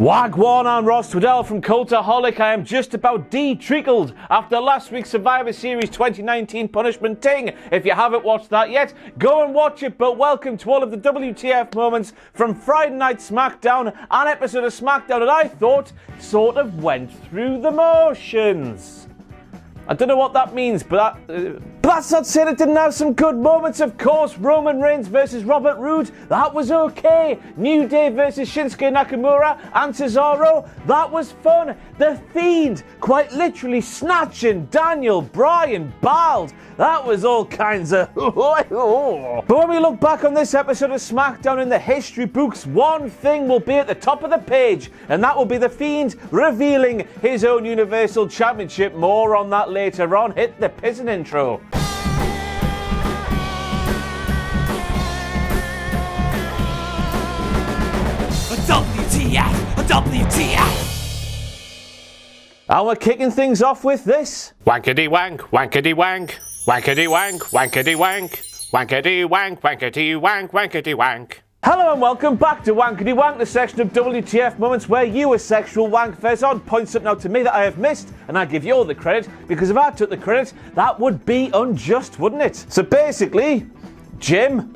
Wagwan, I'm Ross Twaddell from Cultaholic. I am just about de-trickled after last week's Survivor Series 2019 Punishment Ting. If you haven't watched that yet, go and watch it. But welcome to all of the WTF moments from Friday Night SmackDown, an episode of SmackDown that I thought sort of went through the motions. I don't know what that means, but that's not saying it didn't have some good moments. Of course, Roman Reigns versus Robert Roode, that was okay. New Day versus Shinsuke Nakamura and Cesaro, that was fun. The Fiend quite literally snatching Daniel Bryan bald. That was all kinds of... But when we look back on this episode of SmackDown in the history books, one thing will be at the top of the page, and that will be The Fiend revealing his own Universal Championship. More on that later on. Hit the pissing intro. WTF! And we're kicking things off with this. Wankety wank, wankety wank, wankety wank, wankety wank, wankety wank, wankety wank, wankety wank. Hello and welcome back to Wankety Wank, the section of WTF moments where you, a sexual wank faison, point something out to me that I have missed, and I give you all the credit, because if I took the credit, that would be unjust, wouldn't it? So basically, Jim.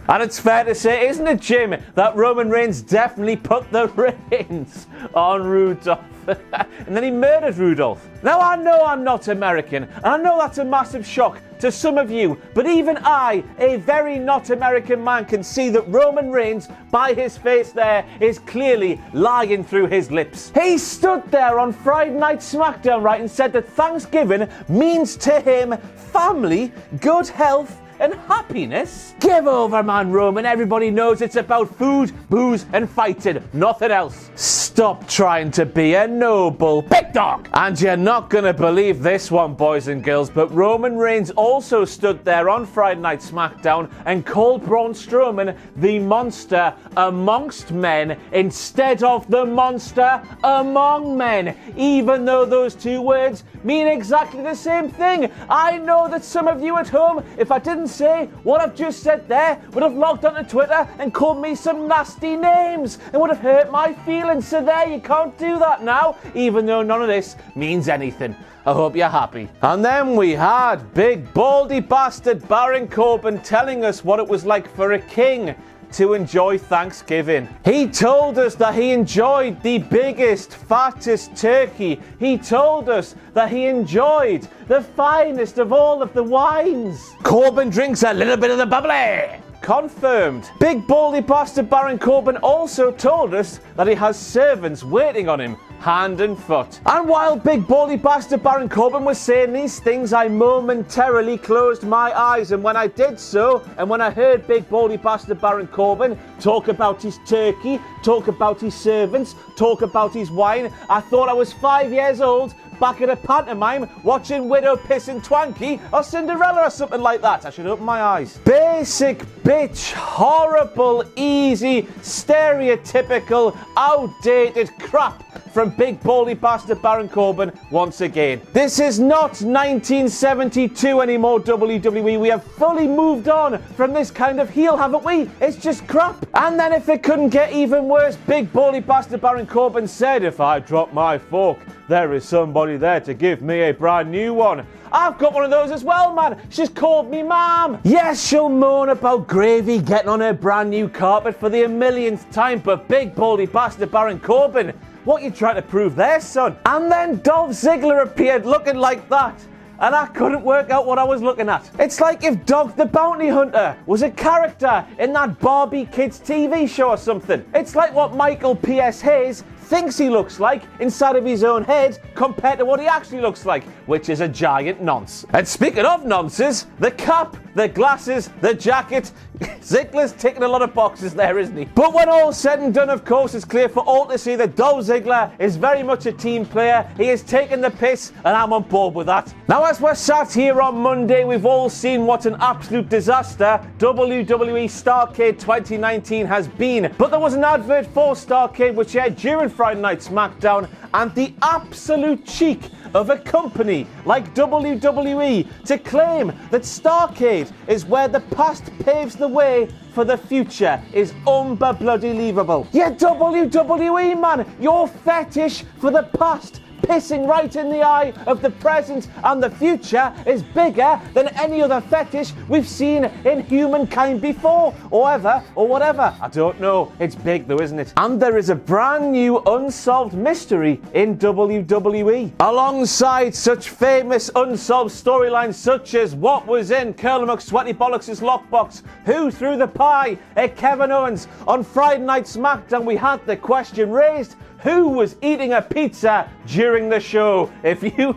And it's fair to say, isn't it, Jim, that Roman Reigns definitely put the reins on Rudolph. And then he murdered Rudolph. Now, I know I'm not American, and I know that's a massive shock to some of you, but even I, a very not American man, can see that Roman Reigns, by his face there, is clearly lying through his lips. He stood there on Friday Night SmackDown, right, and said that Thanksgiving means to him family, good health, and happiness? Give over, man, Roman. Everybody knows it's about food, booze, and fighting. Nothing else. Stop trying to be a noble big dog. And you're not gonna believe this one, boys and girls, but Roman Reigns also stood there on Friday Night SmackDown and called Braun Strowman the monster amongst men instead of the monster among men, even though those two words mean exactly the same thing. I know that some of you at home, if I didn't say what I've just said there, would have logged onto Twitter and called me some nasty names and would have hurt my feelings. So there, you can't do that now, even though none of this means anything. I hope you're happy. And then we had big baldy bastard Baron Corbin telling us what it was like for a king to enjoy Thanksgiving. He told us that he enjoyed the biggest, fattest turkey. He told us that he enjoyed the finest of all of the wines. Corbin drinks a little bit of the bubbly. Confirmed. Big baldy bastard Baron Corbin also told us that he has servants waiting on him, hand and foot. And while big baldy bastard Baron Corbin was saying these things, I momentarily closed my eyes, and when I did so, and when I heard big baldy bastard Baron Corbin talk about his turkey, talk about his servants, talk about his wine, I thought I was 5 years old back at a pantomime watching Widow Pissing Twanky or Cinderella or something like that. I should open my eyes. Basic bitch, horrible, easy, stereotypical, outdated crap from big baldy bastard Baron Corbin once again. This is not 1972 anymore, WWE. We have fully moved on from this kind of heel, haven't we? It's just crap. And then if it couldn't get even worse, big baldy bastard Baron Corbin said, if I drop my fork, there is somebody there to give me a brand new one. I've got one of those as well, man. She's called me Mom. Yes, she'll moan about gravy getting on her brand new carpet for the millionth time, but big baldy bastard Baron Corbin, what you trying to prove there, son? And then Dolph Ziggler appeared looking like that, and I couldn't work out what I was looking at. It's like if Dog the Bounty Hunter was a character in that Barbie Kids TV show or something. It's like what Michael P.S. Hayes thinks he looks like inside of his own head compared to what he actually looks like, which is a giant nonce. And speaking of nonces, the cap, the glasses, the jacket, Ziggler's ticking a lot of boxes there, isn't he? But when all's said and done, of course, it's clear for all to see that Dolph Ziggler is very much a team player. He is taking the piss, and I'm on board with that. Now, as we're sat here on Monday, we've all seen what an absolute disaster WWE Starrcade 2019 has been. But there was an advert for Starrcade which aired during Friday Night SmackDown, and the absolute cheek of a company like WWE to claim that Starrcade is where the past paves the way for the future is unbelievable. Yeah, WWE, man, your fetish for the past, pissing right in the eye of the present and the future, is bigger than any other fetish we've seen in humankind before, or ever, or whatever. I don't know. It's big though, isn't it? And there is a brand new unsolved mystery in WWE. Alongside such famous unsolved storylines such as what was in Colonel McSweaty Bollocks' lockbox, who threw the pie at Kevin Owens. On Friday Night SmackDown we had the question raised, who was eating a pizza during the show? If you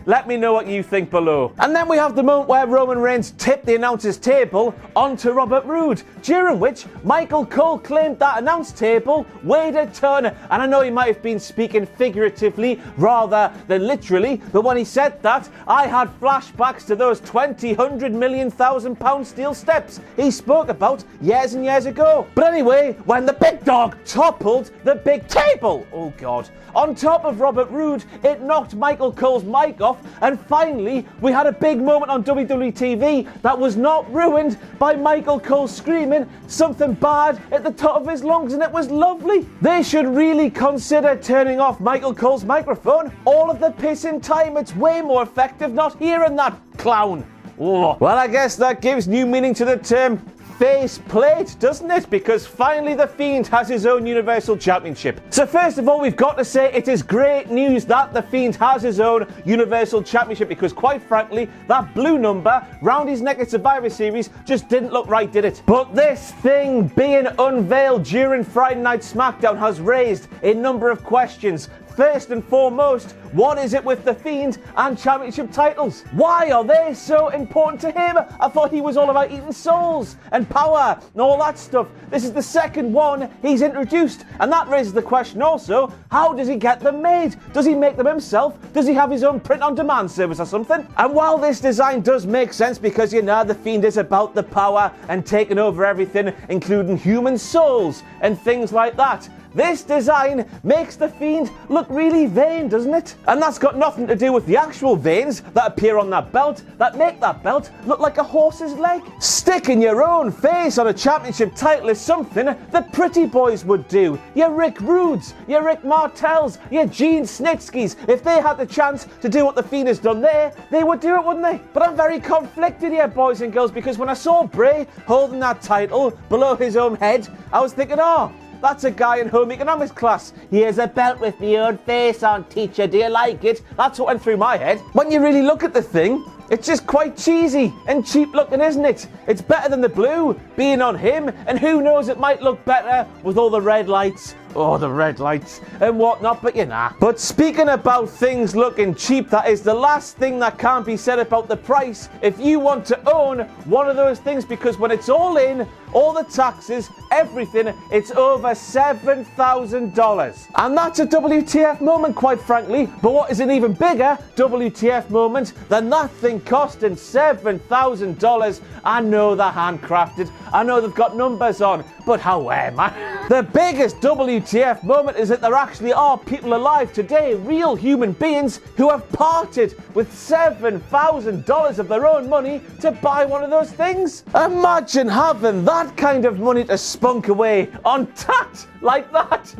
let me know what you think below. And then we have the moment where Roman Reigns tipped the announcer's table onto Robert Roode, during which Michael Cole claimed that announce table weighed a ton. And I know he might have been speaking figuratively rather than literally, but when he said that, I had flashbacks to those 20, 100 million, £1,000 steel steps he spoke about years and years ago. But anyway, when the big dog toppled the big table, oh God, on top of Robert Roode, it knocked Michael Cole's mic off, and finally we had a big moment on WWE TV that was not ruined by Michael Cole screaming something bad at the top of his lungs, and it was lovely. They should really consider turning off Michael Cole's microphone all of the pissing time. It's way more effective not hearing that clown. Oh. Well, I guess that gives new meaning to the term face plate, doesn't it? Because finally the Fiend has his own Universal Championship. So first of all, we've got to say it is great news that the Fiend has his own Universal Championship, because quite frankly, that blue number round his neck at Survivor Series just didn't look right, did it? But this thing being unveiled during Friday Night SmackDown has raised a number of questions. First and foremost, what is it with the Fiend and championship titles? Why are they so important to him? I thought he was all about eating souls and power and all that stuff. This is the second one he's introduced, and that raises the question also, how does he get them made? Does he make them himself? Does he have his own print-on-demand service or something? And while this design does make sense, because you know the Fiend is about the power and taking over everything, including human souls and things like that, this design makes the Fiend look really vain, doesn't it? And that's got nothing to do with the actual veins that appear on that belt that make that belt look like a horse's leg. Sticking your own face on a championship title is something the pretty boys would do. Your Rick Rudes, your Rick Martells, your Gene Snitsky's. If they had the chance to do what the Fiend has done there, they would do it, wouldn't they? But I'm very conflicted here, boys and girls, because when I saw Bray holding that title below his own head, I was thinking, oh, that's a guy in home economics class. Here's a belt with me own face on, teacher. Do you like it? That's what went through my head. When you really look at the thing, it's just quite cheesy and cheap looking, isn't it? It's better than the blue being on him, and who knows, it might look better with all the red lights. Oh, the red lights and whatnot, but you know. But speaking about things looking cheap, that is the last thing that can't be said about the price if you want to own one of those things, because when it's all in, all the taxes, everything, it's over $7,000. And that's a WTF moment, quite frankly. But what is an even bigger WTF moment than that thing costing $7,000? I know they're handcrafted, I know they've got numbers on, but how am I? The biggest WTF moment is that there actually are people alive today, real human beings, who have parted with $7,000 of their own money to buy one of those things. Imagine having that kind of money to spunk away on tat like that.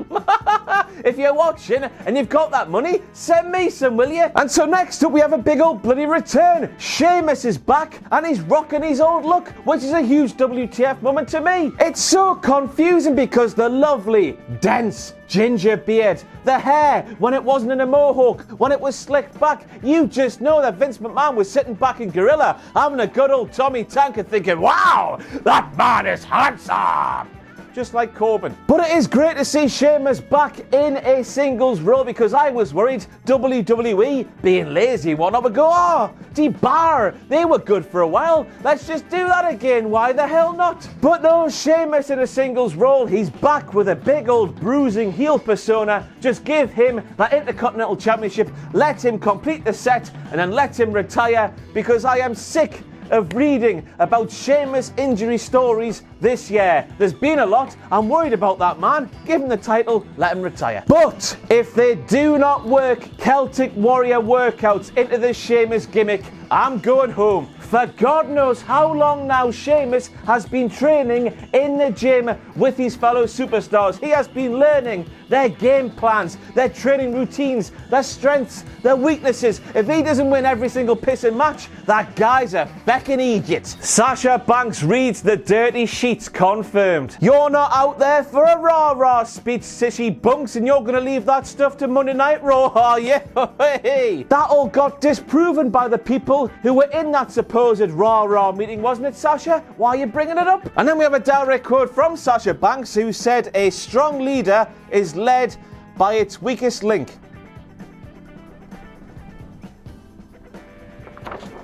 If you're watching and you've got that money, send me some, will you? And so next up we have a big old bloody return. Sheamus is back and he's rocking his old look, which is a huge WTF moment to me. It's so confusing because the lovely, dense ginger beard, the hair when it wasn't in a mohawk, when it was slicked back, you just know that Vince McMahon was sitting back in Gorilla having a good old Tommy Tanker thinking, wow, that man is handsome. Just like Corbin. But it is great to see Sheamus back in a singles role, because I was worried WWE, being lazy, would go, oh, D-Bar, they were good for a while, let's just do that again, why the hell not? But no, Sheamus in a singles role, he's back with a big old bruising heel persona. Just give him that Intercontinental Championship, let him complete the set, and then let him retire, because I am sick of reading about Sheamus injury stories this year. There's been a lot. I'm worried about that man. Give him the title, let him retire. But if they do not work Celtic Warrior workouts into the Sheamus gimmick, I'm going home. For God knows how long now Sheamus has been training in the gym with his fellow superstars. He has been learning their game plans, their training routines, their strengths, their weaknesses. If he doesn't win every single pissing match, that guy's a feckin' idiot. Sasha Banks reads the dirty sheets confirmed. You're not out there for a rah-rah speech, sissy bunks, and you're gonna leave that stuff to Monday Night Raw, are you? That all got disproven by the people who were in that supposed rah-rah meeting, wasn't it, Sasha? Why are you bringing it up? And then we have a direct quote from Sasha Banks, who said, a strong leader is led by its weakest link.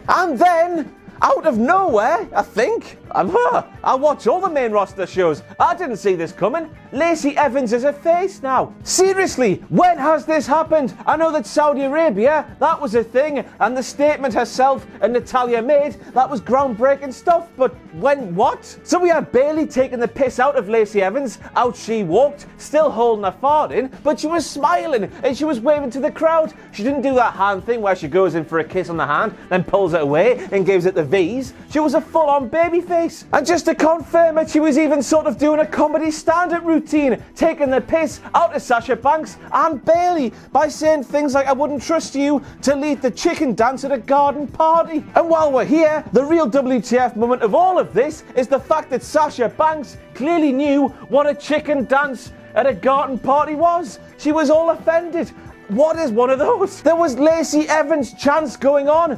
And then, out of nowhere, I think, I watch all the main roster shows. I didn't see this coming. Lacey Evans is a face now. Seriously, when has this happened? I know that Saudi Arabia, that was a thing, and the statement herself and Natalya made, that was groundbreaking stuff, but when, what? So we had Bayley taking the piss out of Lacey Evans. Out she walked, still holding her fart in, but she was smiling and she was waving to the crowd. She didn't do that hand thing where she goes in for a kiss on the hand, then pulls it away and gives it the V's. She was a full-on baby face. And just to confirm it, she was even sort of doing a comedy stand-up routine, taking the piss out of Sasha Banks and Bayley by saying things like, I wouldn't trust you to lead the chicken dance at a garden party. And while we're here, the real WTF moment of all of this is the fact that Sasha Banks clearly knew what a chicken dance at a garden party was. She was all offended. What is one of those? There was Lacey Evans chants going on.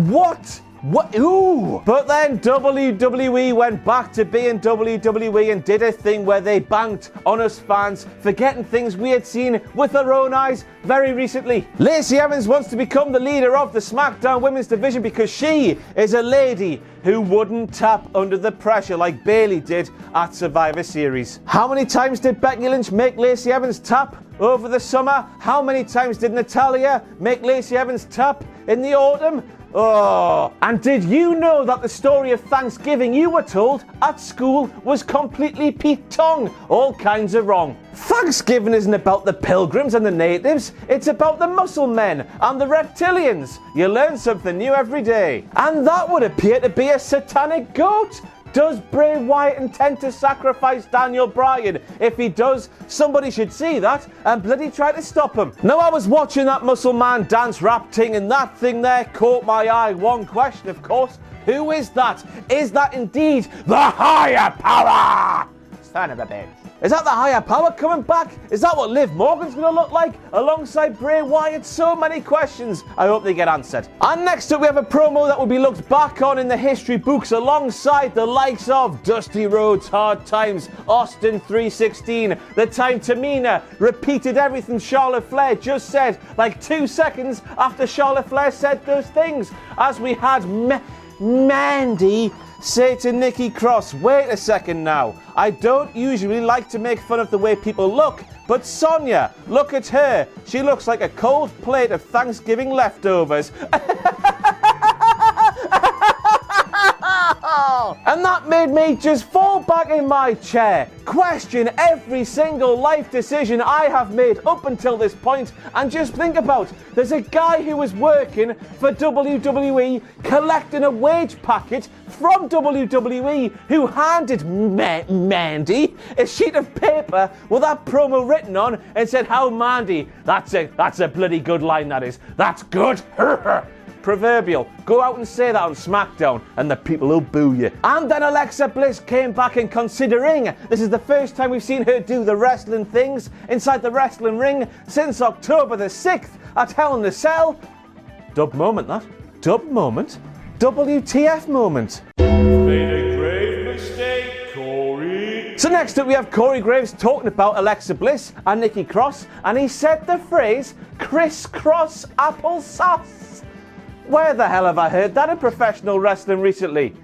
What? What? Ooh! But then WWE went back to being WWE and did a thing where they banked on us fans, forgetting things we had seen with our own eyes very recently. Lacey Evans wants to become the leader of the SmackDown Women's Division because she is a lady who wouldn't tap under the pressure like Bayley did at Survivor Series. How many times did Becky Lynch make Lacey Evans tap over the summer? How many times did Natalya make Lacey Evans tap in the autumn? Oh, and did you know that the story of Thanksgiving you were told at school was completely Pete Tong? All kinds of wrong. Thanksgiving isn't about the pilgrims and the natives, it's about the muscle men and the reptilians. You learn something new every day. And that would appear to be a satanic goat. Does Bray Wyatt intend to sacrifice Daniel Bryan? If he does, somebody should see that and bloody try to stop him. Now, I was watching that muscle man dance rap ting and that thing there caught my eye. One question, of course, who is that? Is that indeed the higher power? Son of a bitch. Is that the higher power coming back? Is that what Liv Morgan's going to look like alongside Bray Wyatt? So many questions. I hope they get answered. And next up we have a promo that will be looked back on in the history books alongside the likes of Dusty Rhodes' Hard Times, Austin 316, the time Tamina repeated everything Charlotte Flair just said like 2 seconds after Charlotte Flair said those things, as we had Mandy say to Nikki Cross, wait a second now, I don't usually like to make fun of the way people look, but Sonya, look at her. She looks like a cold plate of Thanksgiving leftovers. And that made me just fall back in my chair, question every single life decision I have made up until this point, and just think about, there's a guy who was working for WWE collecting a wage packet from WWE who handed Mandy a sheet of paper with that promo written on and said, how Mandy, that's a bloody good line, that is. That's good. Proverbial. Go out and say that on SmackDown and the people will boo you. And then Alexa Bliss came back, and considering this is the first time we've seen her do the wrestling things inside the wrestling ring since October the 6th at Hell in a Cell. Dub moment, that. Dub moment. WTF moment. Made a grave mistake, Corey. So next up we have Corey Graves talking about Alexa Bliss and Nikki Cross, and he said the phrase crisscross applesauce. Where the hell have I heard that in professional wrestling recently?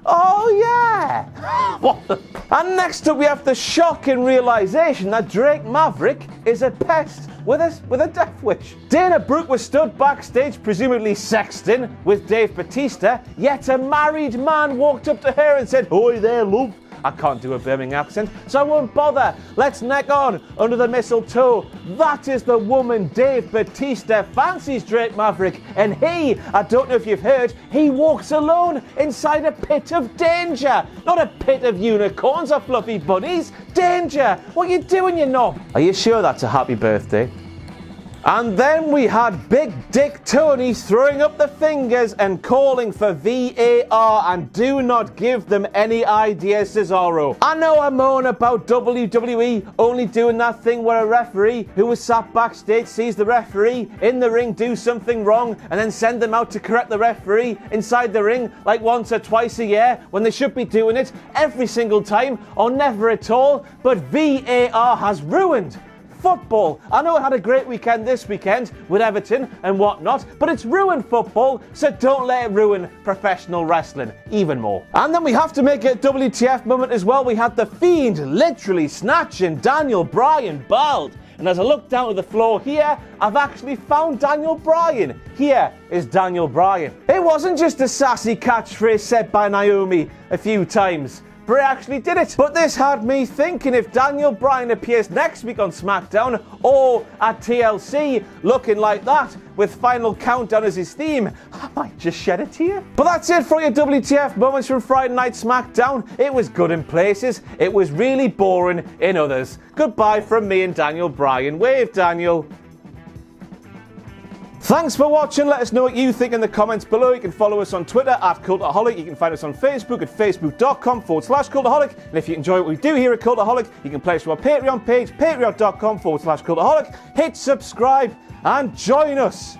Oh yeah! What the... And next up we have the shocking realisation that Drake Maverick is a pest with a death wish. Dana Brooke was stood backstage, presumably sexting with Dave Bautista, yet a married man walked up to her and said, "Oi there, love." I can't do a Birmingham accent, so I won't bother. Let's neck on under the mistletoe. That is the woman Dave Bautista fancies Drake Maverick, and he, I don't know if you've heard, he walks alone inside a pit of danger. Not a pit of unicorns or fluffy bunnies. Danger! What you doing, you knob? Are you sure that's a happy birthday? And then we had Big Dick Tony throwing up the fingers and calling for VAR, and do not give them any ideas, Cesaro. I know I moan about WWE only doing that thing where a referee who was sat backstage sees the referee in the ring do something wrong and then send them out to correct the referee inside the ring like once or twice a year when they should be doing it every single time or never at all. But VAR has ruined football. I know it had a great weekend this weekend with Everton and whatnot, but it's ruined football, so don't let it ruin professional wrestling even more. And then we have to make a WTF moment as well. We had the Fiend literally snatching Daniel Bryan bald. And as I look down to the floor here, I've actually found Daniel Bryan. Here is Daniel Bryan. It wasn't just a sassy catchphrase said by Naomi a few times. Bray actually did it. But this had me thinking, if Daniel Bryan appears next week on SmackDown or at TLC looking like that with Final Countdown as his theme, I might just shed a tear. But that's it for your WTF moments from Friday Night SmackDown. It was good in places. It was really boring in others. Goodbye from me and Daniel Bryan. Wave, Daniel. Thanks for watching. Let us know what you think in the comments below. You can follow us on Twitter at Cultaholic. You can find us on Facebook at facebook.com/Cultaholic. And if you enjoy what we do here at Cultaholic, you can play us to our Patreon page, patreon.com/Cultaholic. Hit subscribe and join us